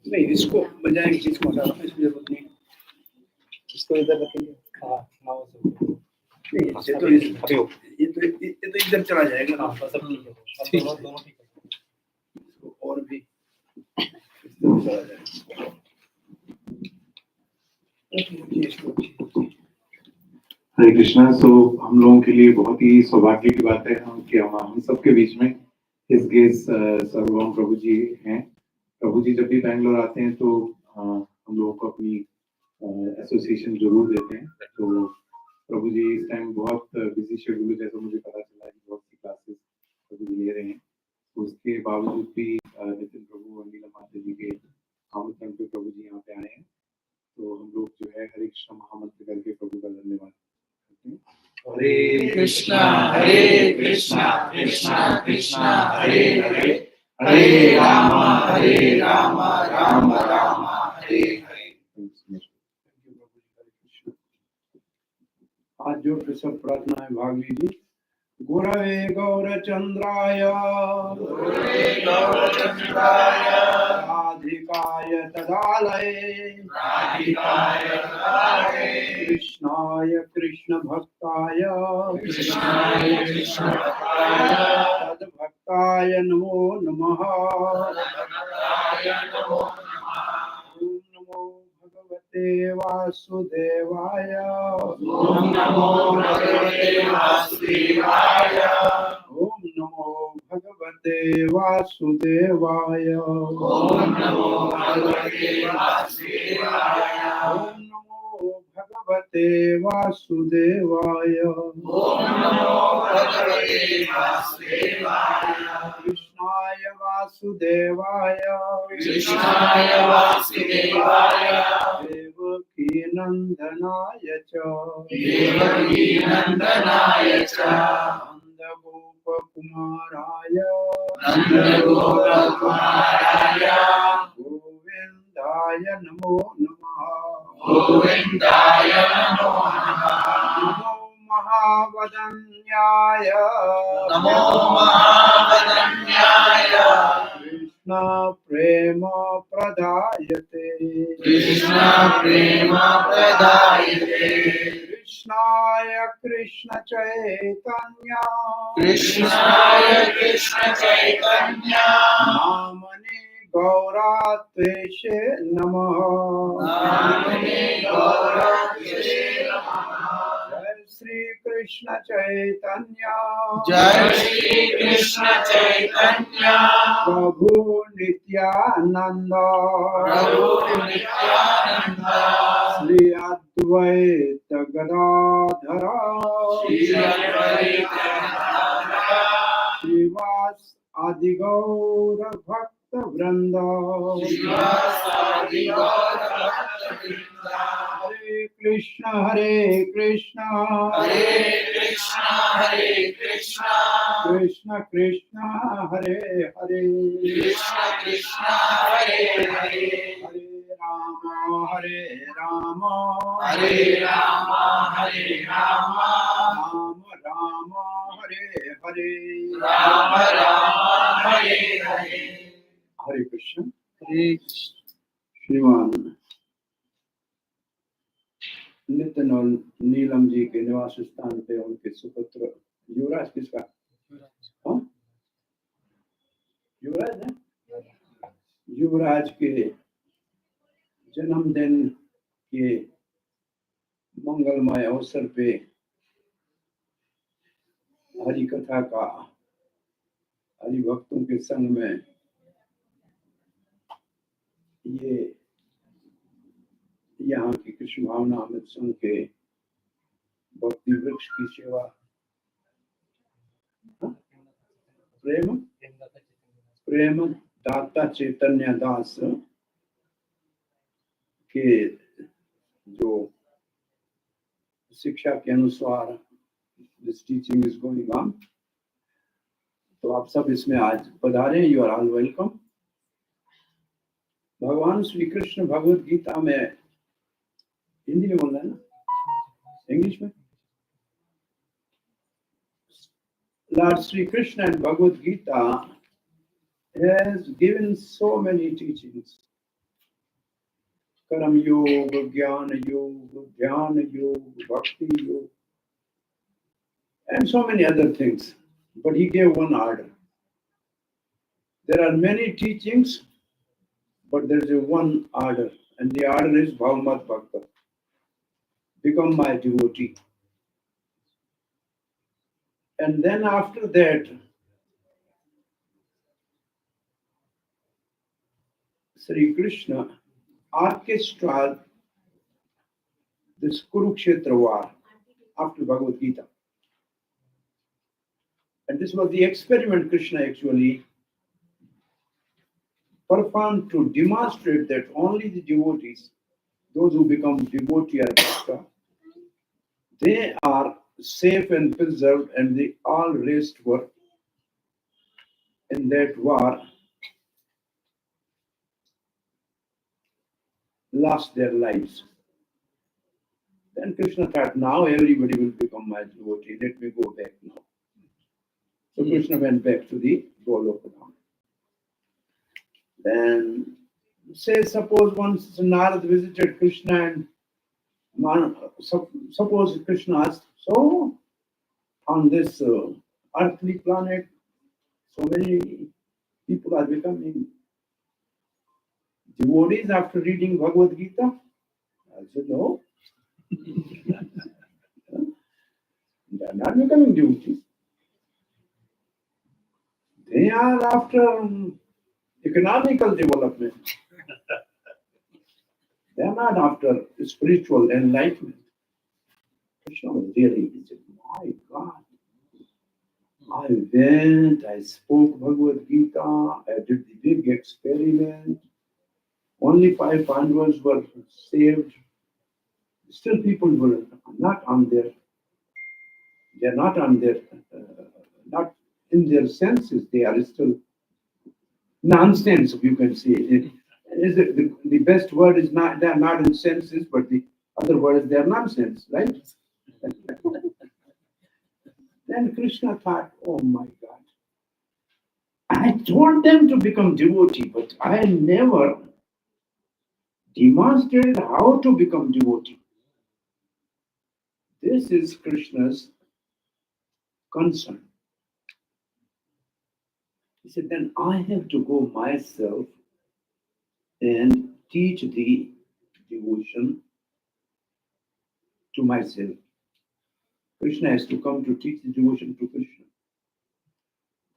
नहीं, इसको बजाय इसको हटा दो, इसकी जरूरत नहीं, इसको इधर रखेंगे। नहीं, ये तो इधर चला जाएगा ना, सब ठीक है, दोनों ठीक है, इसको और भी चला जाएगा। हरे कृष्णा। सो हम लोगों के लिए बहुत ही सौभाग्य की बात है कि हम सबके बीच में इस गेस सर्वभौम प्रभु जी हैं। प्रभु जी जब भी बैंगलोर आते हैं तो हम लोगों को अपनी एसोसिएशन जरूर देते हैं। तो प्रभु जी इस टाइम बहुत बिजी शेड्यूल है, जैसा मुझे पता चला कि बहुत सी क्लासेस प्रभु जी ले रहे हैं। तो उसके बावजूद भी नितिन प्रभु और नीलम माता जी के आमंत्रण पे प्रभु जी यहाँ पे आए हैं। तो हम लोग जो है हरे कृष्ण महामंत्र करके प्रभु का धन्यवाद करते हैं। हरे कृष्णा कृष्णा कृष्णा हरे हरे, हरे राम राम राम हरे हरे। आज जो सब प्रार्थना है भाग लीजिए। गुरवे गौरचंद्राय राधिकाय तदालये कृष्णाय कृष्ण भक्ताय तद्भक्ताय नमो नमः। ओम नमो भगवते वासुदेवाय। ओम नमो भगवते वासुदेवाय। ओम नमो भगवते वासुदेवाय। ओम नमो भगवते वासुदेवाय। ओम नमो भगवते वासुदेवाय। ओम नमो भगवते वासुदेवाय। कृष्णाय वासुदेवाय। कृष्णाय वासुदेवाय। देवकी नंदनाय च। देवकी नंदनाय च। नंदगोप कुमाराय। नंदगोपकुमाराय। गोविंदाय नमो नमः। गोविंदाय नमो नमः। नमो महावदन्याय। नमो महावदन्याय। कृष्ण प्रेम प्रदायते। कृष्ण प्रेम प्रदायते। कृष्णाय कृष्ण चैतन्य। कृष्णाय कृष्ण चैतन्य। नामने गौरात्वेषे नमः। नामने गौरात्वेषे नमः। जय श्री कृष्ण चैतन्य। जय श्री कृष्ण चैतन्य। प्रभु नित्यानंद। प्रभु नित्यानंद। श्री अद्वैत गदाधर। श्री अद्वैत गदाधर। श्रीवास आदि गौर भक्त वृंद। श्रीवासादि गौर भक्तवृंद। हरे कृष्ण हरे कृष्ण हरे कृष्ण कृष्ण कृष्ण हरे हरे कृष्ण कृष्ण हरे हरे। हरे राम हरे राम हरे राम राम राम हरे हरे राम राम हरे हरे। हरे कृष्ण। हरे श्रीमान नितिन और नीलम जी के निवास स्थान पे उनके सुपुत्र युवराज, किसका? हाँ? युवराज है। युवराज के जन्मदिन के मंगलमय अवसर पे हरि कथा का हरि भक्तों के संग में ये यहाँ की कृष्ण भावना अमृत संघ के भक्ति वृक्ष की सेवा, प्रेम दाता चैतन्य दास के जो शिक्षा के अनुसार this teaching is going on. तो आप सब इसमें आज पधारे। You are all welcome. भगवान श्री कृष्ण भगवत गीता में, हिंदी में बोलना है ना, इंग्लिश में? Lord Sri Krishna in Bhagavad Gita has given so many teachings. Karam Yoga, Jnana Yoga, Dhyana Yoga, Bhakti Yoga, and so many other things. But he gave one order. There are many teachings, but there is a one order, and the order is Bhavamat Bhakta. Become my devotee. And then after that, Sri Krishna orchestrated this Kurukshetra war after Bhagavad Gita. And this was the experiment Krishna actually performed to demonstrate that only the devotees, those who become devotee or bhakta, they are safe and preserved, and the all rest were in that war lost their lives. Then Krishna thought, now everybody will become my devotee. Let me go back now. So Krishna went back to the Goloka. Then, say, suppose once Narad visited Krishna and suppose Krishna asked, so on this earthly planet, so many people are becoming devotees after reading Bhagavad Gita? I said, no, they are not becoming devotees. They are after economical development. They are not after spiritual enlightenment. Krishna was really, he said, my God. I went, I spoke Bhagavad Gita, I did the big experiment. Only 5 Pandavas were saved. Still people were not on their, they are not on their, not in their senses. They are still nonsense, you can say. Is it, the best word is not, they are not in senses, but the other word is they are nonsense, right? Then Krishna thought, oh my God. I told them to become devotee, but I never demonstrated how to become devotee. This is Krishna's concern. He said, then I have to go myself and teach the devotion to myself. Krishna has to come to teach the devotion to Krishna.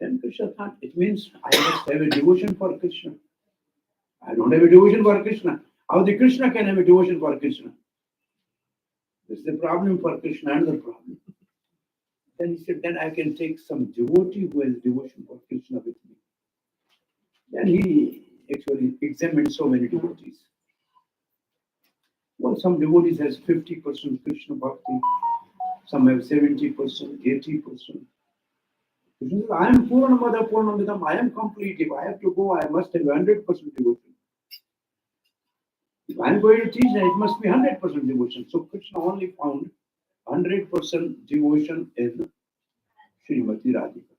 Then Krishna thought, it means I must have a devotion for Krishna. I don't have a devotion for Krishna. How the Krishna can have a devotion for Krishna? This is the problem for Krishna, another problem. Then he said, then I can take some devotee who has devotion for Krishna with me. Then he actually examined so many devotees. Well, some devotees has 50% Krishna bhakti, some have 70%, 80%. Krishna says, I am Purnamada Purnamidam, I am complete. If I have to go, I must have 100% devotion. If I am going to teach, it must be 100% devotion. So Krishna only found 100% devotion in Srimati Radhika.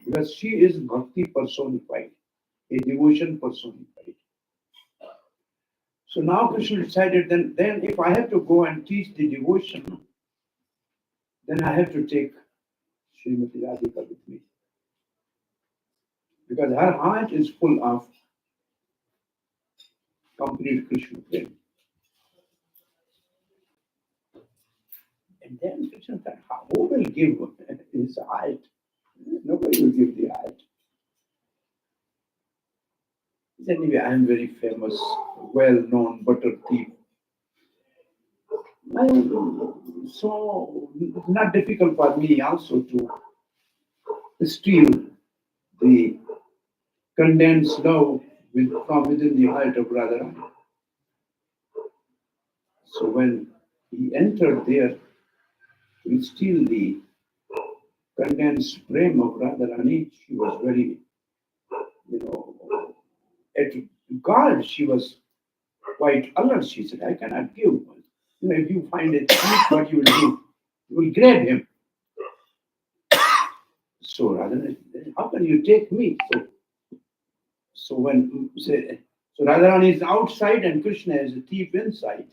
Because she is bhakti personified, a devotion personified. So now Krishna decided, then if I have to go and teach the devotion, then I have to take Srimati Radhika with me. Because her heart is full of complete Krishna prema. And then Krishna thought, who will give his heart? Nobody will give the heart. He said, anyway, I am very famous, well-known butter thief. So not difficult for me also to steal the condensed love from within the heart of Radharani. So when he entered there to steal the condensed prem of Radharani, she was very, at guard. She was quite alert. She said, I cannot give. If you find a thief, what you will do? You will grab him. So Radharani, how can you take me? So Radharani is outside and Krishna is a thief inside.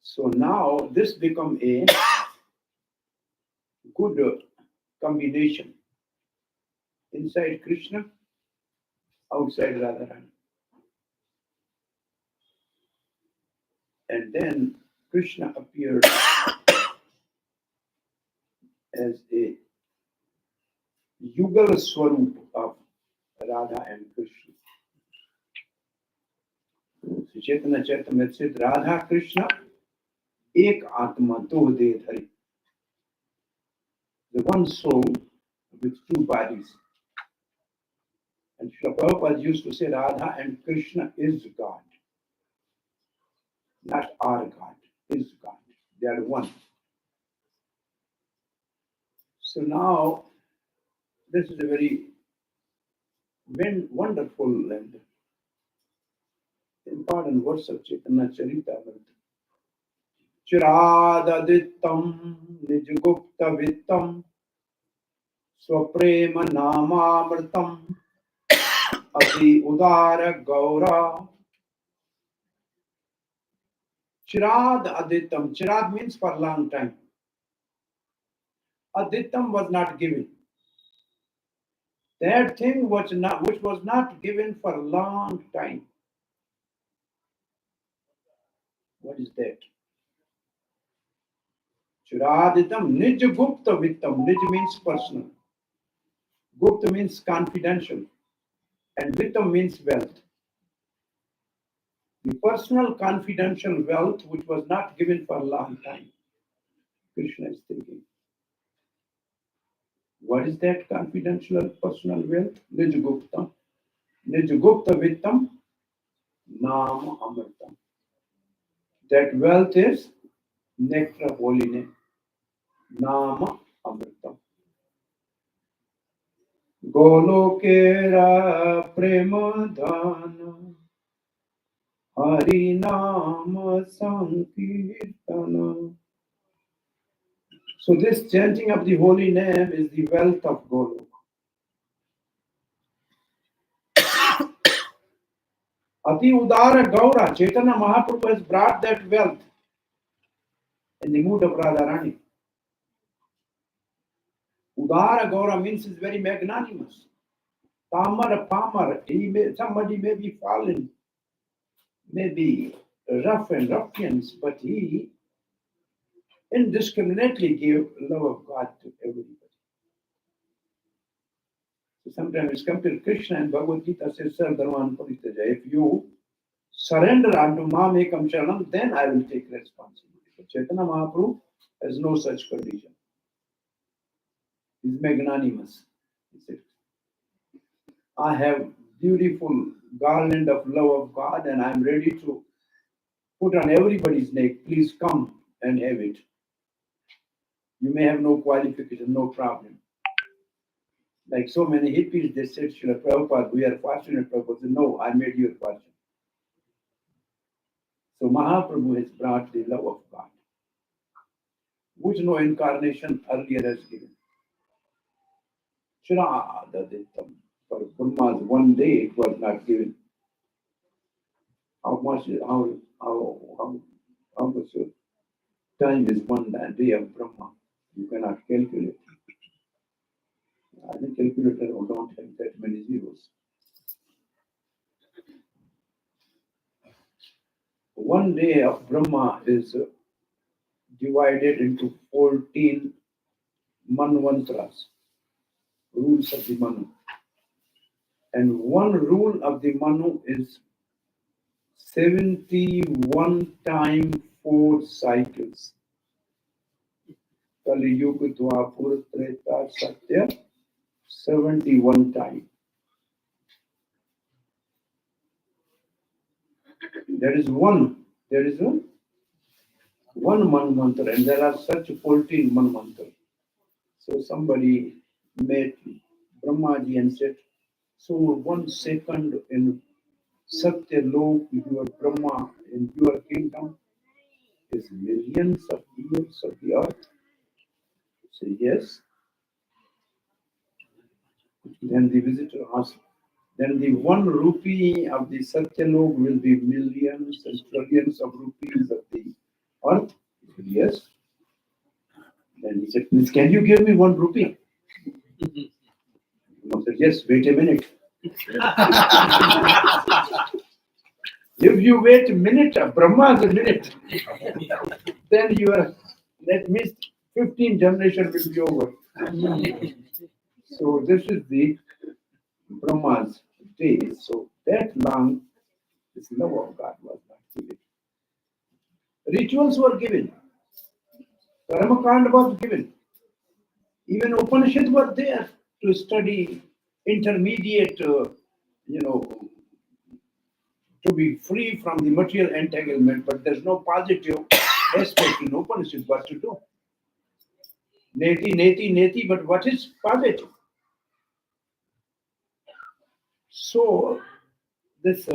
So now this become a good combination. Inside Krishna, outside Radharani. And then Krishna appeared as a Yugal Swarup of Radha and Krishna. So Chaitanya Charitamrita said, Radha Krishna, ek atma do de dhari. The one soul with two bodies. And Srila Prabhupada used to say Radha and Krishna is God. Not our God, is God. They are one. So now, this is a very wonderful and important verse of Chaitanya Charitamrita. Chiradadittam nijgupta vittam swaprema namamritam ati udara gaura. Chirad adittam. Chirad means for a long time. Adittam was not given. That thing which was not given for a long time. What is that? Chiraditam nij gupta vittam. Nij means personal. Gupta means confidential. And vittam means wealth. The personal confidential wealth which was not given for a long time. Krishna is thinking. What is that confidential personal wealth? Nij gupta. Nij gupta vittam nama amritam. That wealth is nectar of holy name. Nama amritam. Golokera prema dhana Hari nama sankirtana. So this chanting of the holy name is the wealth of Golok. Ati Udara Gaura, Chaitanya Mahaprabhu has brought that wealth in the mood of Radharani. Udara Gaura means is very magnanimous. Tamar, Pamar, somebody may be fallen, may be rough and ruffians, but he indiscriminately gave love of God to everybody. So sometimes it's come to Krishna and Bhagavad Gita says, Sarvabhauma Paritaja. If you surrender unto Mamekam Sharanam, then I will take responsibility. But Chaitanya Mahaprabhu has no such condition. He's magnanimous. He said, I have beautiful garland of love of God and I'm ready to put on everybody's neck. Please come and have it. You may have no qualification, no problem. Like so many hippies, they said, Srila Prabhupada, we are fortunate. Prabhupada said, no, I made you a fortune. So Mahaprabhu has brought the love of God, which no incarnation earlier has given. Shradadittam. For Brahma's one day it was not given. How much time is one day of Brahma? You cannot calculate. The calculator don't have that many zeros. One day of Brahma is divided into 14 manvantras, rules of the Manu. And one rule of the Manu is 71 times 4 cycles. Kali Yuga Dwapur Treta Satya, 71 times. There is one manmantra, and there are such 14 manmantra. So somebody met Brahmaji and said, so 1 second in Satya Lok, your Brahma, in your kingdom is millions of years of the earth. Say yes. Then the visitor asked, then the 1 rupee of the Satyalok will be millions and trillions of rupees of the earth? He said, yes. Then he said, "Miss, can you give me 1 rupee?" I said, yes, wait a minute. If you wait a minute, Brahma is a minute, then that means 15 generations will be over. So this is the Brahma's day. So that long, this love of God was not given. Rituals were given. Karmakand was given. Even Upanishads were there to study intermediate, to be free from the material entanglement, but there's no positive aspect in Upanishads what to do. Neti, neti, neti, but what is positive? So, this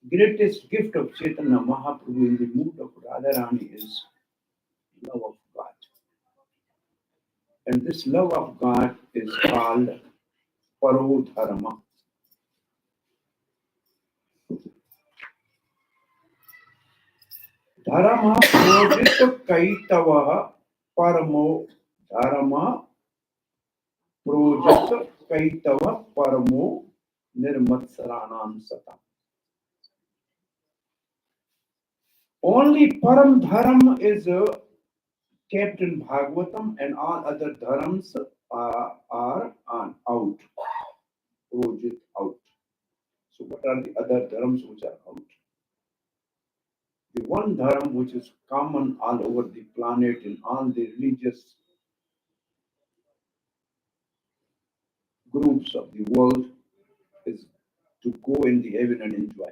greatest gift of Chaitanya Mahaprabhu in the mood of Radharani is love of God. And this love of God is called Parodharma. Dharma projit kaitava paramo dharma projit kaitava paramo nirmatsaranam satam. Only param dharam is kept in Bhagavatam, and all other dharams are on out. Projit out. So what are the other dharams which are out? The one dharam which is common all over the planet in all the religious groups of the world is to go in the heaven and enjoy.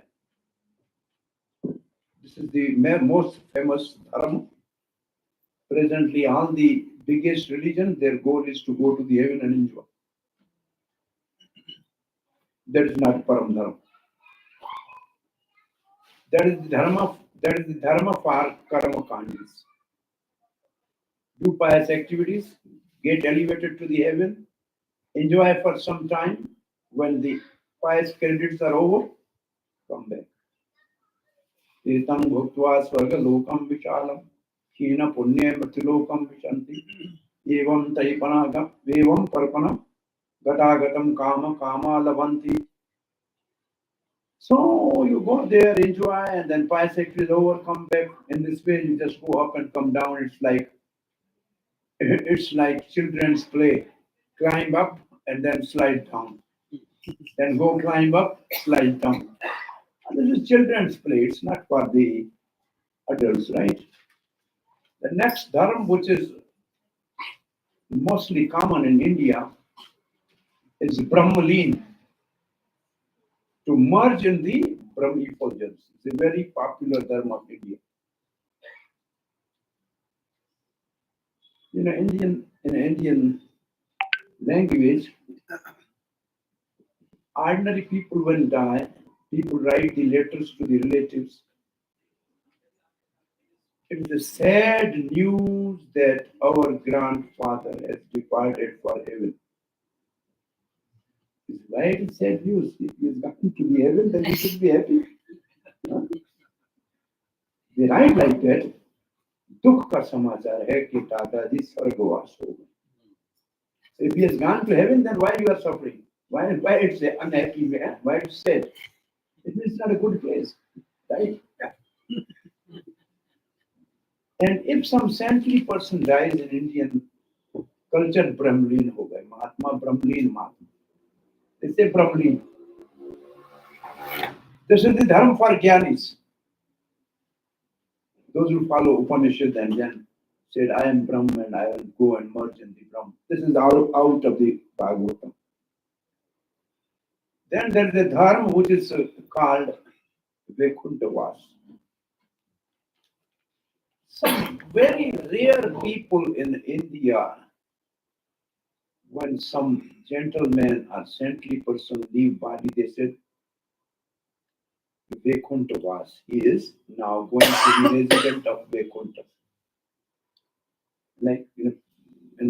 This is the most famous dharma. Presently, all the biggest religion, their goal is to go to the heaven and enjoy. That is not param dharma. That is the dharma for karma kandis. Do pious activities, get elevated to the heaven, enjoy for some time. When the pious credits are over, come back. Etam bhuktva swarga lokam vichalam, kina punya matilokam vichanti, evam taipanaga, evam parpanam, gatagatam kama lavanti. So you go there, enjoy, and then pious activities over, come back. In this way, you just go up and come down. It's like children's play. Climb up and then slide down. Then go climb up, slide down. And this is children's play. It's not for the adults, right? The next dharma, which is mostly common in India, is Brahmalin. To merge in the Brahma effulgence. It's a very popular dharma of India. In Indian language, ordinary people when die, people write the letters to the relatives. It is a sad news that our grandfather has departed for heaven. Why it is sad news? If he is going to the heaven, then he should be happy. They write like that. दुख का समाचार है कि दादाजी स्वर्गवास हो गए. If he has gone to heaven, then why you are suffering? Why it's an unhappy man? Why it's sad? It means not a good place, right? And if some saintly person dies in Indian culture, Brahmlin ho gaye. Mahatma Brahmlin Mahatma. They say Brahmlin. This is the dharma for Gyanis. Those who follow Upanishad and then said, I am Brahma and I will go and merge in the Brahma. This is out of the Bhagavatam. Then there is a dharma which is called Vaikunthavas. Some very rare people in India, when some gentleman or saintly person leave body, they said, Vaikunthavas. He is now going to be resident of Vaikuntha.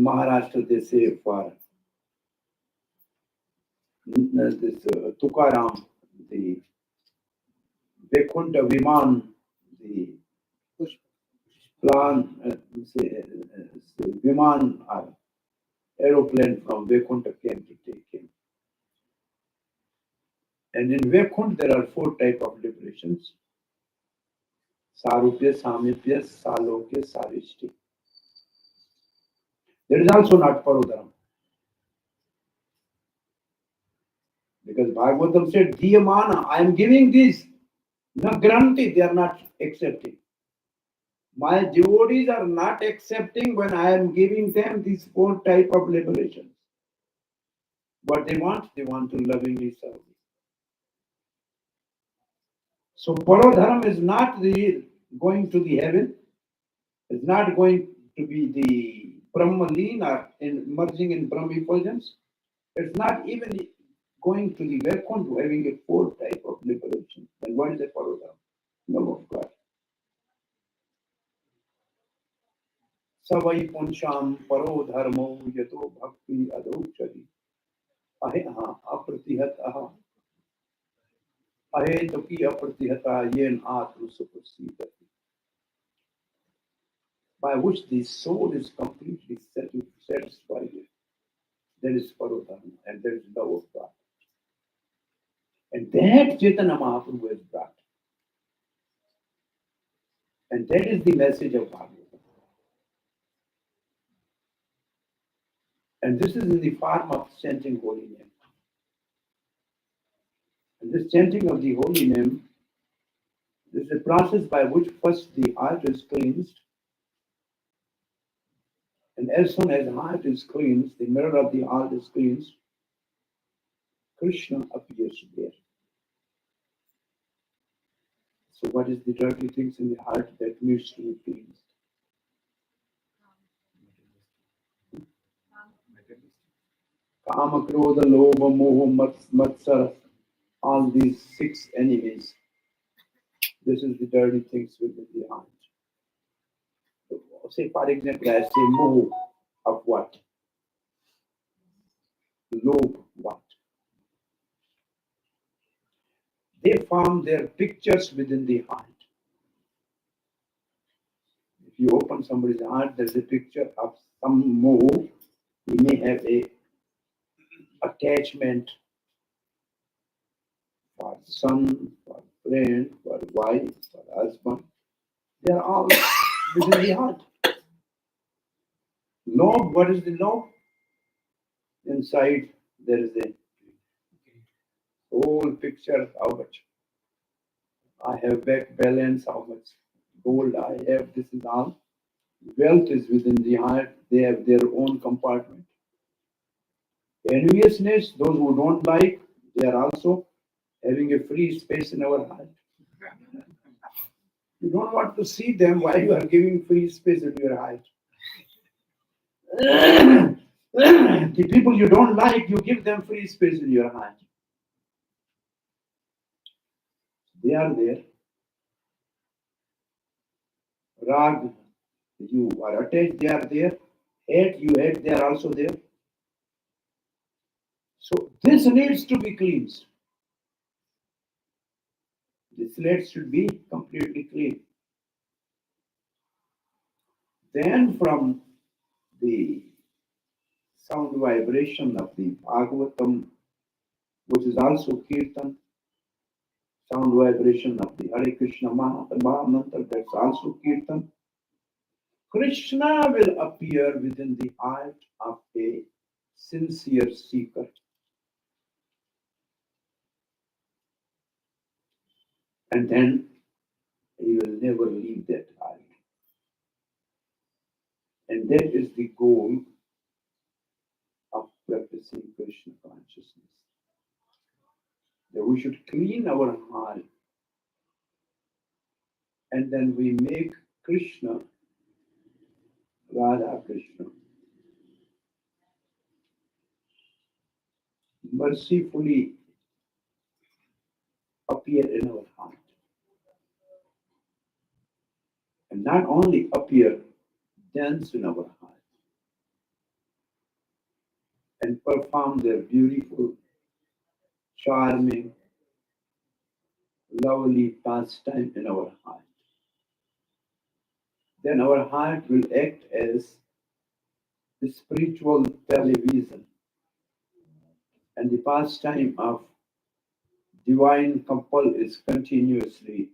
Maharashtra, they say for this Tukaram, the Vaikuntha Viman, the plan, Viman or aeroplane from Vaikuntha came to take him. And in Vaikuntha, there are 4 types of liberations. Sarupya, Samipya, Salokya, Sarishti. There is also not Parodharam. Because Bhagavatam said, Diyamana, I am giving this. Na granti, they are not accepting. My devotees are not accepting when I am giving them these 4 types of liberations. What they want to lovingly serve me. So Parodharam is not going to the heaven, is not going to be the Brahmalin or merging in Brahma effulgence. It's not even going to the Vaikuntha having a 4 type of liberation. Then what is a Parodharam? Love of God. Savai puncham parodharmo yato bhakti adauchari. Ahe apratihat aha. Ahe toki apratihata yen atru supasidati. By which the soul is completely satisfied. There is Parodharma and there is love of God. And that Chaitanya Mahaprabhu has brought. And that is the message of Bhagavatam. And this is in the form of chanting holy name. And this chanting of the holy name, this is a process by which first the heart is cleansed. And as soon as the heart is cleansed, the mirror of the heart is cleansed, Krishna appears there. So what is the dirty things in the heart that needs to be cleansed? Kama, Krodha, Lobha, Moha, Matsara, all these 6 enemies. This is the dirty things within the heart. So, say, for example, I say Moha of what? Lobha, what? They form their pictures within the heart. If you open somebody's heart, there's a picture of some Moha. He may have a attachment for son, for friend, for wife, for husband. They are all within the heart. Lobe, what is the lobe? Inside there is a whole picture how much I have bank balance, how much gold I have. This is all. Wealth is within the heart. They have their own compartment. Enviousness, those who don't like, they are also having a free space in our heart. You don't want to see them while you are giving free space in your heart. The people you don't like, you give them free space in your heart. They are there. Rag, you are attached, they are there. Hate, you hate, they are also there. So this needs to be cleansed. The slate should be completely clean. Then from the sound vibration of the Bhagavatam, which is also Kirtan, sound vibration of the Hare Krishna Mahamantra, that's also Kirtan. Krishna will appear within the heart of a sincere seeker. And then he will never leave that heart. And that is the goal of practicing Krishna consciousness. That we should clean our heart and then we make Krishna, Radha Krishna, mercifully appear in our heart. And not only appear, dance in our heart. and perform their beautiful, charming, lovely pastime in our heart. Then our heart will act as the spiritual television, and the pastime of divine couple is continuously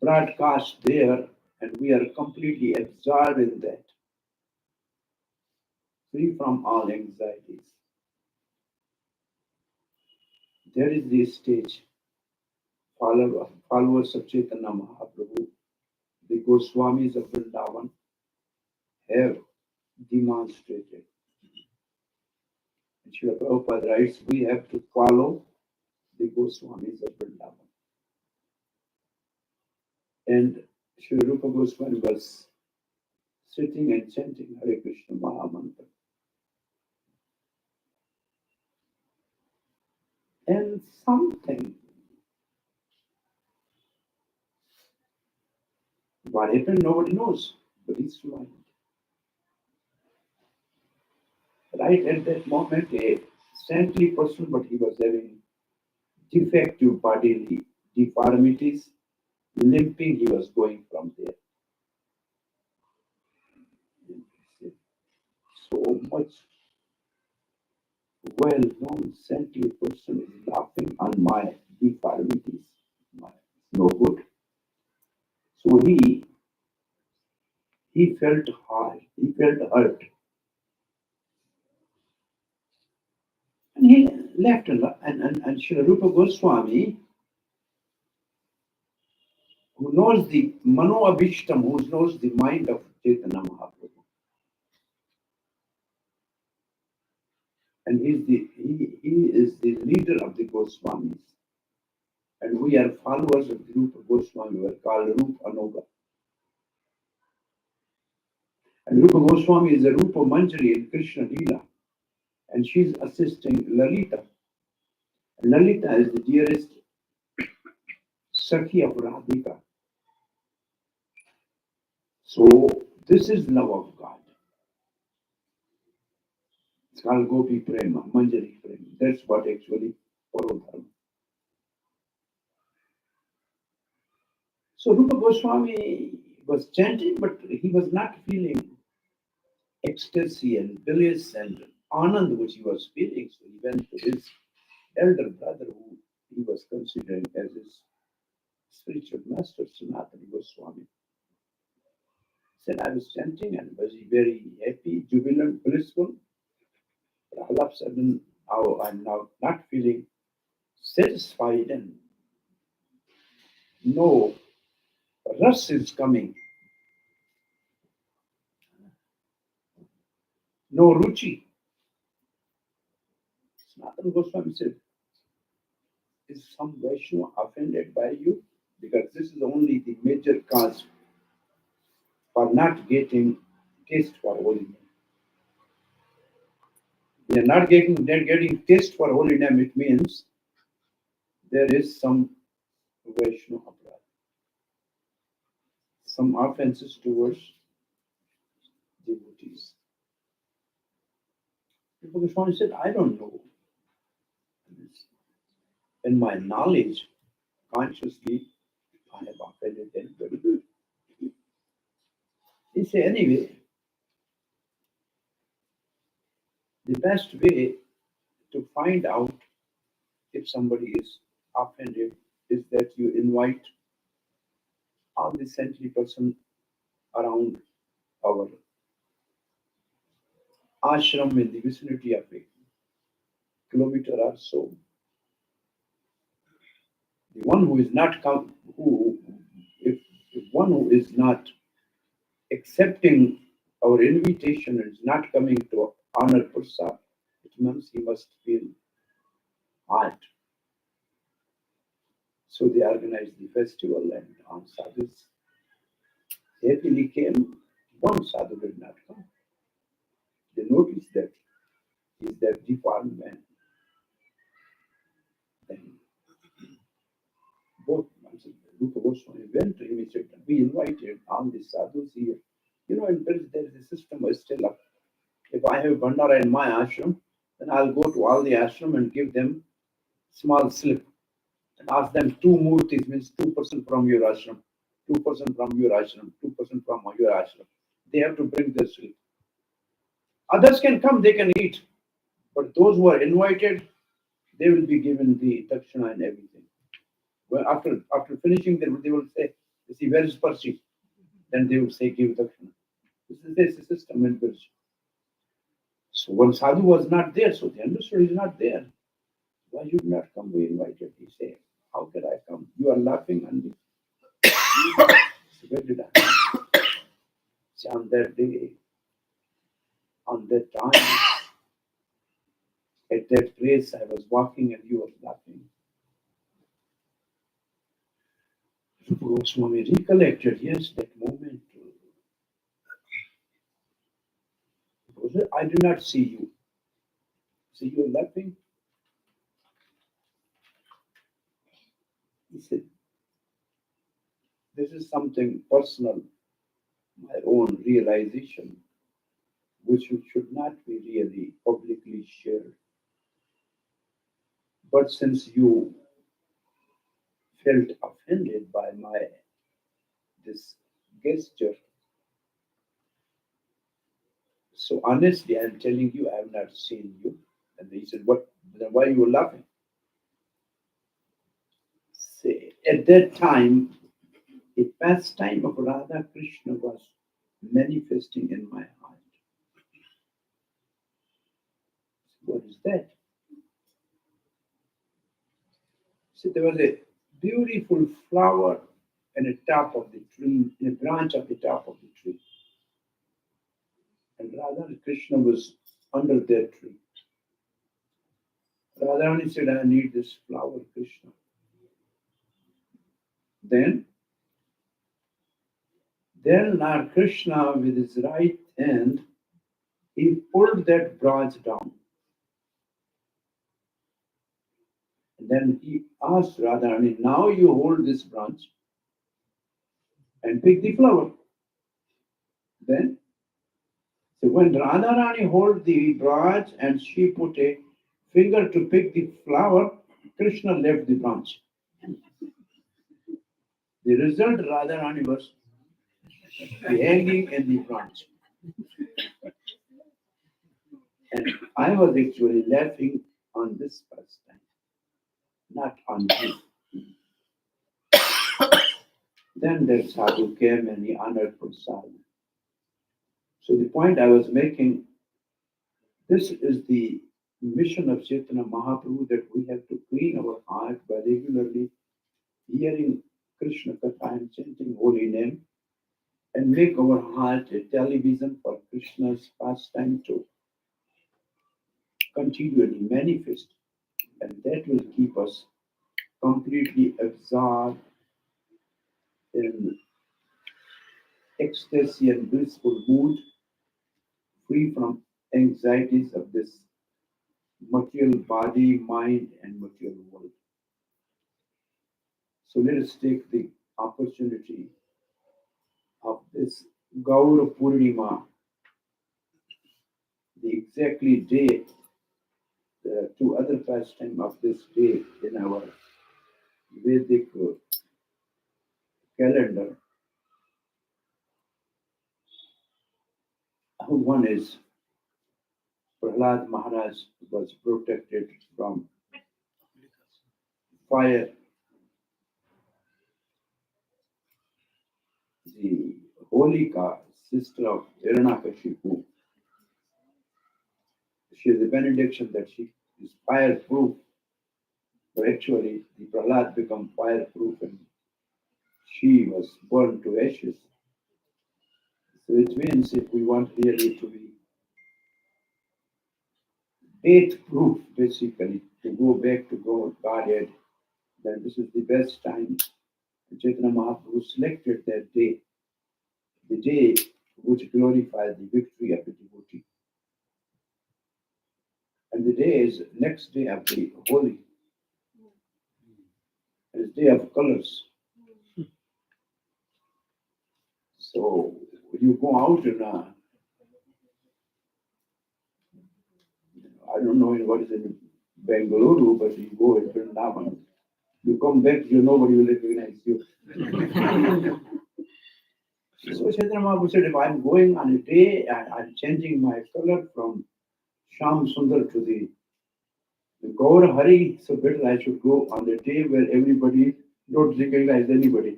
broadcast there, and we are completely absorbed in that, free from all anxieties. There is the stage. Followers of Chaitanya Mahaprabhu, the Goswamis of Vrindavan, have demonstrated. And Srila Prabhupada writes, we have to follow the Goswamis of Vrindavan. And Srila Rupa Goswami was sitting and chanting Hare Krishna Mahamantra. And something, what happened, nobody knows, but he's mind. Right at that moment, a saintly person, but he was having defective bodily deformities, limping, he was going from there. So much well-known saintly person is laughing on my deformities. No good. So he felt hard, he felt hurt. And he left and Srila Rupa Goswami, who knows the Mano Abhishtam, who knows the mind of Chaitanya Mahaprabhu. And he is the leader of the Goswamis. And we are followers of the Rupa Goswami, we are called Rupa Anoga. And Rupa Goswami is a Rupa Manjari in Krishna Leela. And she's assisting Lalita. And Lalita is the dearest Sakhi of Radhika. So this is love of God. It's called Gopi Prema, Manjari Prema. That's what actually follow dharma. So Rupa Goswami was chanting, but he was not feeling ecstasy and bliss and anand which he was feeling. So he went to his elder brother, who he was considering as his spiritual master, Sanatana Goswami. He said, I was chanting and was very happy, jubilant, blissful. But all of a sudden, I'm now not feeling satisfied and no rus is coming, no ruchi. Sanatana Goswami said, is some Vaishnava offended by you? Because this is only the major cause for not getting taste for holy name. They are not getting taste for holy name, it means there is some Vaishnava aparadha, some offenses towards devotees. Rupa Goswami said, I don't know. In my knowledge, consciously, I have offended anybody. He said, anyway, the best way to find out if somebody is offended is that you invite all the saintly person around our ashram in the vicinity of a kilometer or so. The one who is not if one who is not accepting our invitation and is not coming to honor Prasad, it means he must feel hurt. So they organized the festival and all sadhus happily came. One sadhu did not come. They noticed that he is that deformed man. Then both Rupa Goswami went to him and said, we invited all the sadhus here. in British there is a system is still up. If I have Bandara in my ashram, then I'll go to all the ashram and give them small slip and ask them two murtis means 2% from your ashram, 2% from your ashram, 2% from your ashram. They have to bring their slip. Others can come, they can eat. But those who are invited, they will be given the dakshina and everything. Well, after finishing, they will say, see, where is Percy? Then they will say, give dakshina. This is the system in British. So one sadhu was not there, so they understood he's not there. Why you not come? We invited. He said, how can I come? You are laughing at me. So where did I come? So on that day, on that time, at that place, I was walking and you were laughing. Goswami recollected, yes, that moment. I do not see you. See you laughing? He said, this is something personal, my own realization, which should not be really publicly shared. But since you felt offended by this gesture, so honestly, I am telling you, I have not seen you. And he said, what? Then why you were laughing? Say, at that time, a pastime of Radha Krishna was manifesting in my heart. What is that? So there was a beautiful flower in the top of the tree, in a branch of the top of the tree. And Radha Krishna was under that tree. Radharani said, I need this flower, Krishna. Then Lord Krishna, with his right hand, he pulled that branch down. And then he asked Radharani, now you hold this branch and pick the flower. Then, so when Radharani held the branch and she put a finger to pick the flower, Krishna left the branch. The result, Radharani was hanging in the branch. And I was actually laughing on this first time, not on you. Then that sadhu came and he honored Prasad. So the point I was making, this is the mission of Chaitanya Mahaprabhu, that we have to clean our heart by regularly hearing Krishna Katha and chanting holy name, and make our heart a television for Krishna's pastime to continually manifest. And that will keep us completely absorbed in ecstasy and blissful mood, free from anxieties of this material body, mind, and material world. So let us take the opportunity of this Gaur Purnima, the exactly day. There are two other pastimes of this day in our Vedic calendar. One is Prahlad Maharaj was protected from fire. The Holika, sister of Hiranyakashipu, she has a benediction that she is fireproof. But actually, the Prahlad became fireproof and she was burned to ashes. So it means if we want really to be date proof, basically, to go back to Godhead, then this is the best time. Chaitanya Mahaprabhu selected that day, the day which glorifies the victory of the devotee. And the day is next day of the Holi. It's day of colors. So you go out in I don't know what is in Bengaluru, but you go in Vrindavan, you come back, nobody will recognize you. So Chaitanya Mahaprabhu said, if I'm going on a day and I'm changing my color from Sham Sundar to the Gaur Hari, so better I should go on the day where everybody don't recognize anybody.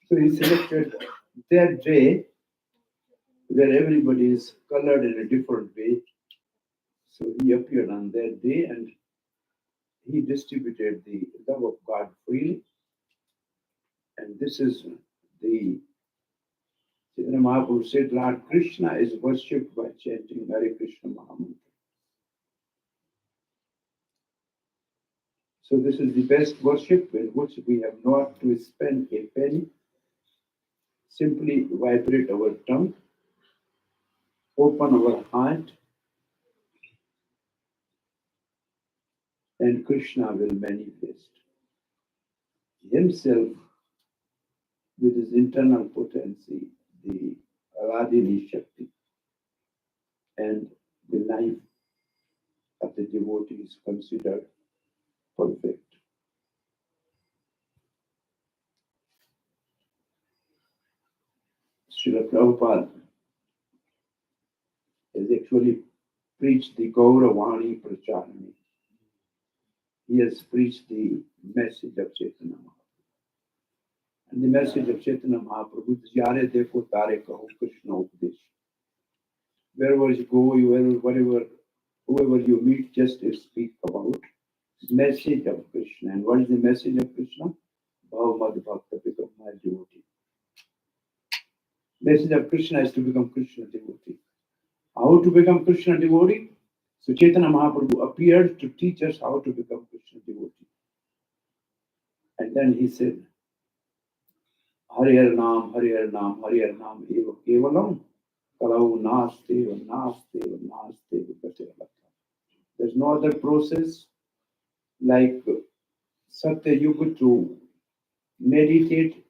So he selected that day where everybody is colored in a different way. So he appeared on that day and he distributed the love of God freely. And this is the Chaitanya Mahaprabhu said, Lord Krishna is worshipped by chanting Hare Krishna Mahamantra. So this is the best worship in which we have not to spend a penny. Simply vibrate our tongue, open our heart, and Krishna will manifest himself with his internal potency, the Aradhini Shakti, and the life of the devotee is considered perfect. Srila Prabhupada has actually preached the Gauravani Pracharani. He has preached the message of Chaitanya Mahaprabhu. And the message of Chaitanya Mahaprabhu is Yare Dekho Tare Kaho Krishna Upadesh. Wherever you go, whoever you meet, just speak about the message of Krishna. And what is the message of Krishna? Bhavamad Bhakta, become my devotee. Message of Krishna is to become Krishna devotee. How to become Krishna devotee? So Chaitanya Mahaprabhu appeared to teach us how to become Krishna devotee. And then he said, Hari Har Naam, Hari Har Naam, Hari Har Naam, Eva Kevalam, Kalau Nasteva, Nasteva, Nasteva, Kachalalaka. There's no other process like Satya Yuga to meditate,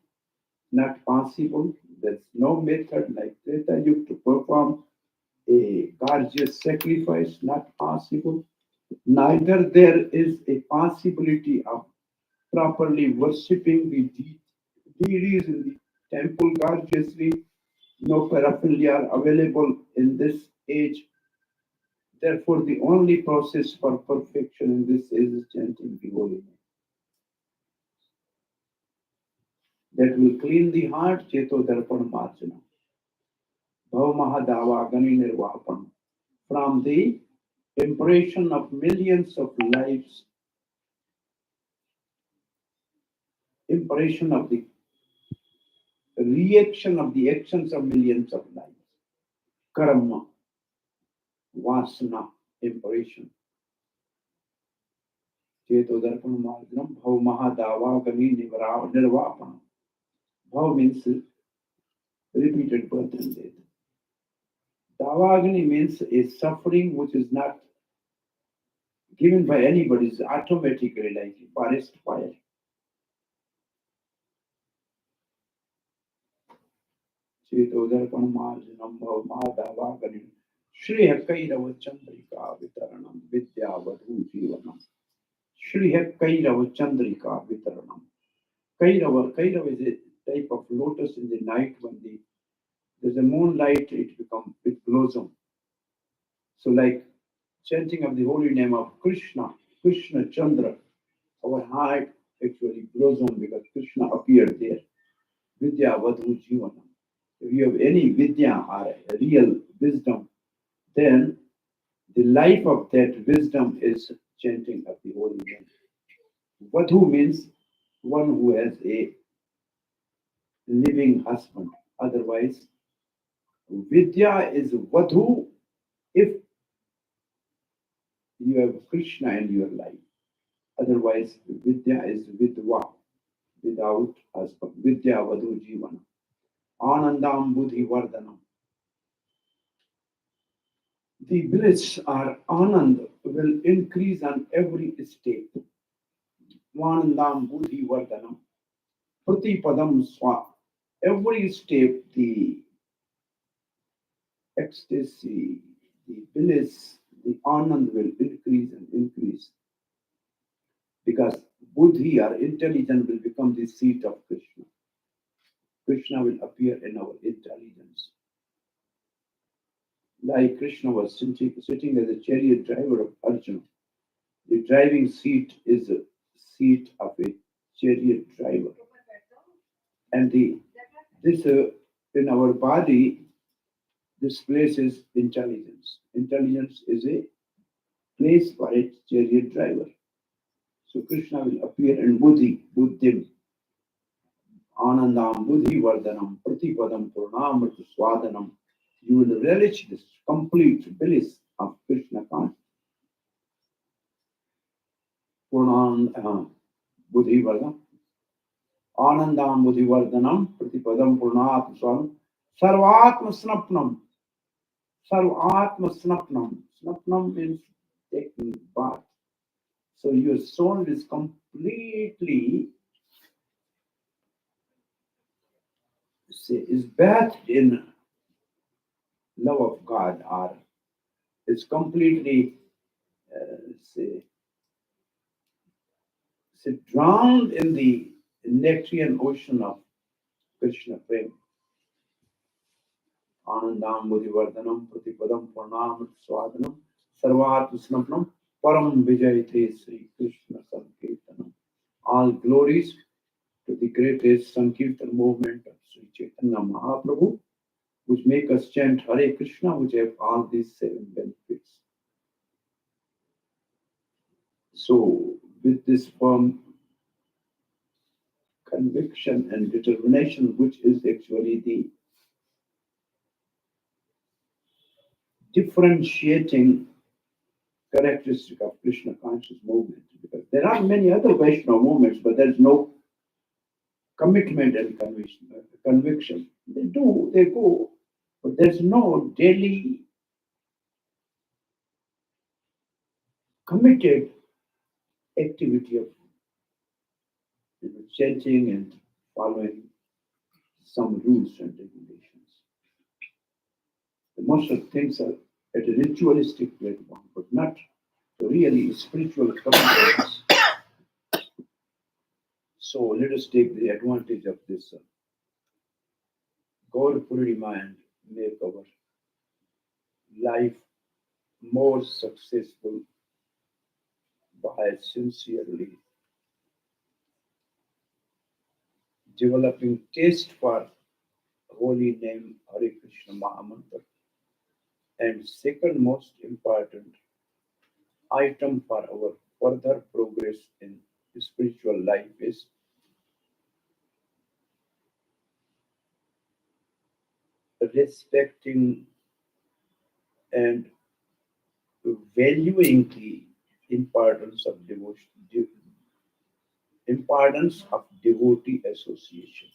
not possible. There's no method like Treta Yuga to perform a gorgeous sacrifice, not possible. Neither there is a possibility of properly worshipping the deities in the temple gorgeously. No paraphernalia are available in this age. Therefore, the only process for perfection in this is chanting the holy name. That will clean the heart, Cheto Darpan Marjana. Bhavamahadava Gani Nirvapan. From the impression of millions of lives, impression of the reaction of the actions of millions of lives. Karma, Vasana, impression. Cheto Darpan Marjanam, Bhavamahadava Gani Nirvapan. Bhav means repeated birth and death. Davagni means a suffering which is not given by anybody, it's automatically like a forest fire. Cheto-darpan marjanam bhavma davagni Shri Kairava Chandrika Vitaranam Vidya Vadhu Jivanam. Shri Kairava Chandrika Vitaranam. Kairava is a type of lotus in the night when there's a moonlight, it blossom. So like chanting of the holy name of Krishna, Krishna Chandra, our heart actually blossom because Krishna appeared there. Vidya Vadhu Jivanam. If you have any vidya or real wisdom, then the life of that wisdom is chanting of the holy name. Vadhu means one who has a living husband. Otherwise, vidya is Vadhu if you have Krishna in your life. Otherwise, vidya is vidva, without husband. Vidya Vadhu Jivana. Anandam Buddhi Vardhanam. The bliss or anand will increase on every state. Anandam Buddhi Vardhanam. Pratipadam Swa. every step, the ecstasy, the bliss, the anand will increase and increase because buddhi or intelligence will become the seat of Krishna. Krishna will appear in our intelligence. Like Krishna was sitting as a chariot driver of Arjuna. The driving seat is a seat of a chariot driver. And this in our body, this place is intelligence. Intelligence is a place for a chariot driver. So Krishna will appear in buddhim, anandam, buddhi vardhanam, pratipadam, purnamrita swadanam. You will relish this complete bliss of Krishna consciousness. Purnam, buddhi vardhanam, anandam, buddhi vardhanam, pratipadam, purnat swadanam, sarvatma snapnam. Sarvatma snapnam. Snapnam means taking bath. So your soul is completely is bathed in love of God, or is completely say, drowned in the nectarian ocean of Krishna Prem. Anandam Buddhivardhanam Pratipadam Purnam Swadanam Sarvat Snapnam Param Vijayate Sri Krishna Sankirtanam. All glories to the greatest Sankirtan movement of Sri Chaitanya Mahaprabhu, which make us chant Hare Krishna, which have all these 7 benefits. So, with this firm conviction and determination, which is actually the differentiating characteristic of Krishna conscious movement, because there are many other Vaishnava movements, but there's no commitment and conviction. They go, but there's no daily committed activity of chanting and following some rules and regulations. Most of the things are at a ritualistic platform, but not really spiritual commitments. So let us take the advantage of this Gaur Purnima and make our life more successful by sincerely developing taste for holy name Hare Krishna Mahamantra. And second most important item for our further progress in spiritual life is respecting and valuing the importance of devotion, importance of devotee association.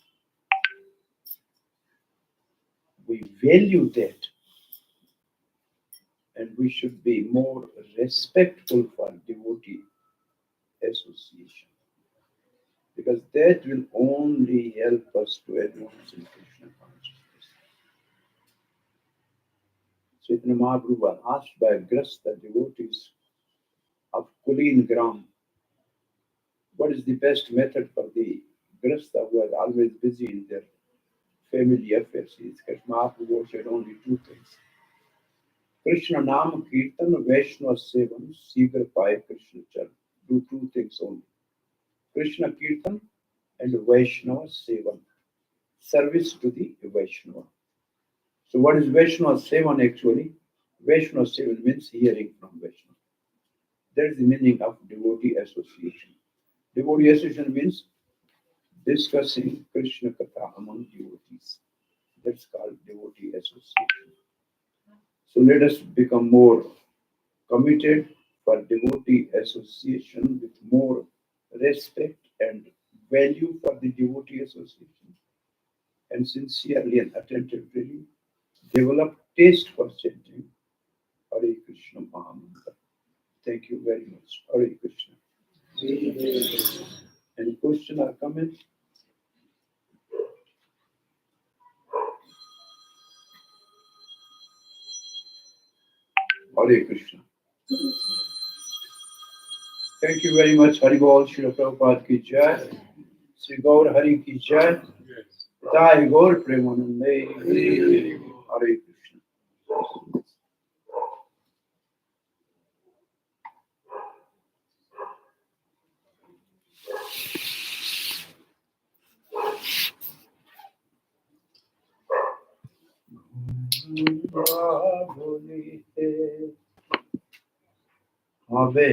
We value that, and we should be more respectful for devotee association, because that will only help us to advance in Krishna consciousness. Chaitanya Mahaprabhu was asked by Grasta devotees of Kulin Gram, what is the best method for the Grasta who are always busy in their family affairs? Mahaprabhu said only 2 things. Krishna Nam Kirtan Vaishnava Sevan Sigar Pai Krishna Charan. Do 2 things only. Krishna Kirtan and Vaishnava Sevan. Service to the Vaishnava. So what is Vaishnava Sevan actually? Vaishnava Sevan means hearing from Vaishnava. That is the meaning of devotee association. Devotee association means discussing Krishna Katha among devotees. That's called devotee association. So let us become more committed for devotee association with more respect and value for the devotee association, and sincerely and attentively develop taste for chanting Hare Krishna Mahamantra. Thank you very much. Hare Krishna. Any question or comment? Hare Krishna. Thank you very much. Hari Bol, Srila Prabhupada ki jai. Sri Gaur Hari ki jai. Nitai Gaur Premanande. Hare Krishna. Abe.